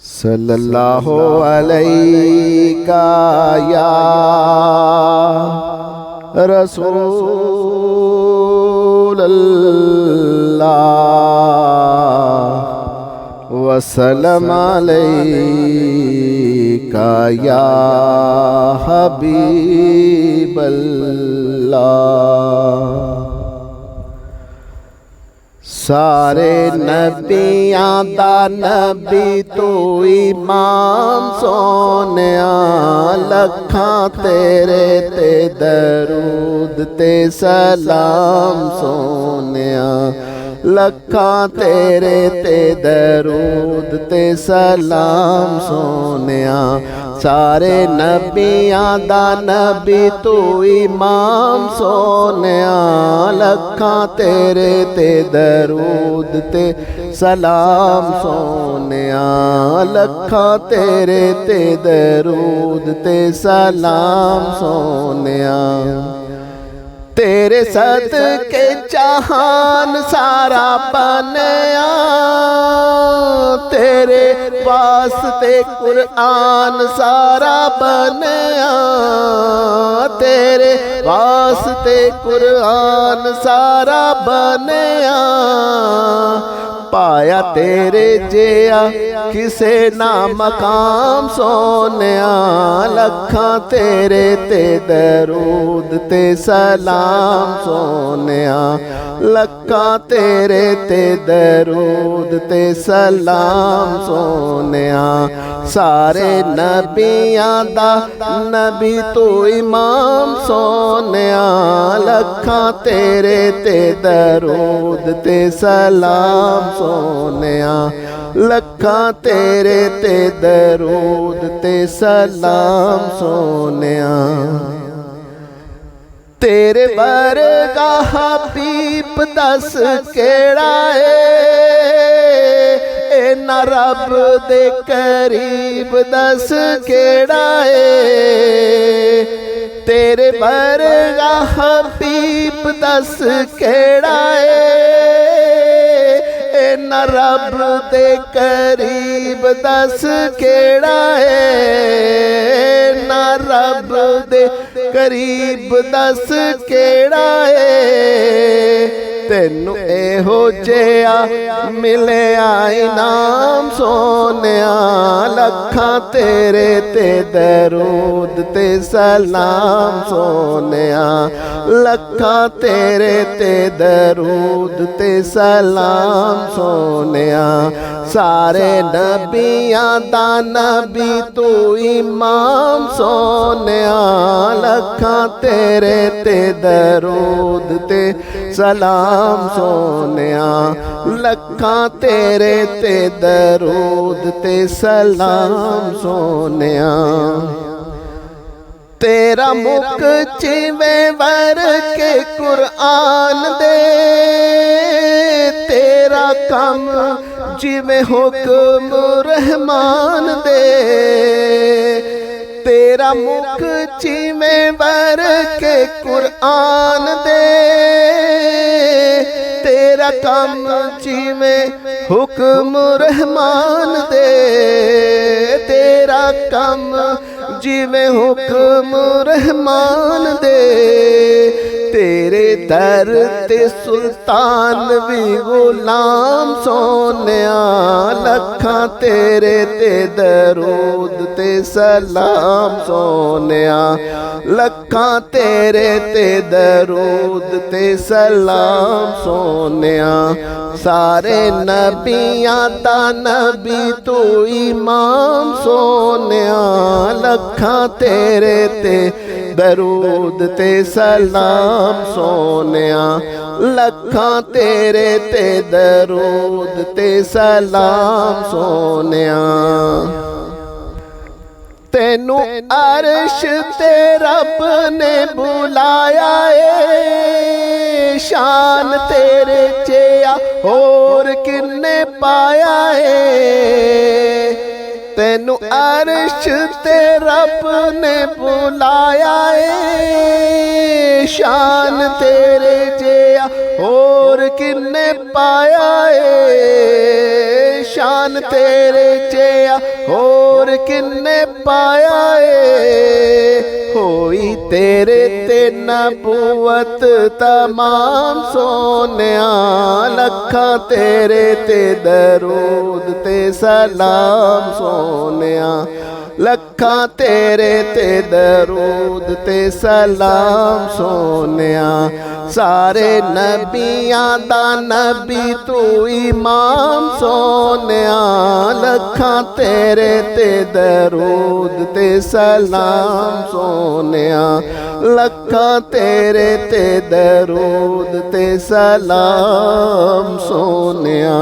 सल्लल्लाहु अलैका या रसूल अल्लाह वसल्लम अलैका या हबीब अल्लाह। सारे नबियां दा नबी तू इमाम सोनिया, लखां तेरे ते दरूद ते सलाम सोनिया, लखां तेरे ते दरूद ते सलाम सोनिया। सारे नबियां दा नबी तू इमाम सोनिया, लखां तेरे ते दरूद ते सलाम सोनिया, लखां तेरे ते दरूद ते सलाम सोनिया। तेरे सदके जहान सारा बनया, तेरे वास्ते कुरान सारा बनया, तेरे वास्ते कुरान सारा बनया। पाया तेरे जिया किसे ना मकाम सोनिया, लखां तेरे ते दरूद ते सलाम सोनिया, लखां तेरे ते दरूद ते सलाम सोनिया। सारे नबियां दा नबी तू इमाम सोनिया, लखां तेरे ते दरूद ते सलाम सोनिया, लखां तेरे ते दरूद ते सलाम सोनिया। तेरे वर्गा हबीब दस केड़ा ए ना रब दे करीब दस केड़ा ए। तेरे वर्गा हबीब दस केड़ा ए ना रब दे करीब दस केड़ा ए, ना रब दे करीब दस केड़ा ए। तेनू एहो जिया मिलिया इनाम सोनिया, लखां तेरे ते दरूद ते सलाम सोनिया, लखां तेरे ते दरूद ते सलाम सोनिया। सारे नबियां दा नबी तू इमाम सोनिया, लखां तेरे ते दरूद ते सलाम सोनिया, लखां तेरे ते दरूद ते सलाम सोनिया। तेरा मुख जिवें वर के कुरान दे, तेरा कम जिवें हुक्म रहमान दे। तेरा मुख जिवें वर के कुरान दे, तेरा कम जिवें हुक्म रहमान दे। तेरा कम जिवें हुक्म रहमान दे। तेरे दर ते सुल्तान भी गुलाम सोनिया, लखां तेरे ते दरूद ते सलाम सोनिया, लखां तेरे ते दरूद ते सलाम सोनिया। सारे नबियां दा नबी तू इमाम सोनिया, लखां तेरे ते दरूद ते सलाम सोनिया, लखां तेरे ते दरूद ते सलाम सोनिया। तेनू अर्श ते रब ने बुलाया ए, शान तेरे जिया होर किन्ने पाया ए। तेनू अर्श ते रब ने बुलाया ए, शान तेरे जिया होर किन्ने पाया ए। शान तेरे जिया होर किन्ने पाया ए। होई तेरे ते नबूवत तमाम सोनिया, लखां तेरे ते दरूद ते सलाम सोनिया, लखां तेरे ते दरूद ते सलाम सोनिया। सारे नबियां दा नबी तू इमाम सोनिया, लखां तेरे ते दरूद ते सलाम सोनिया, लखां तेरे ते दरूद ते सलाम सोनिया।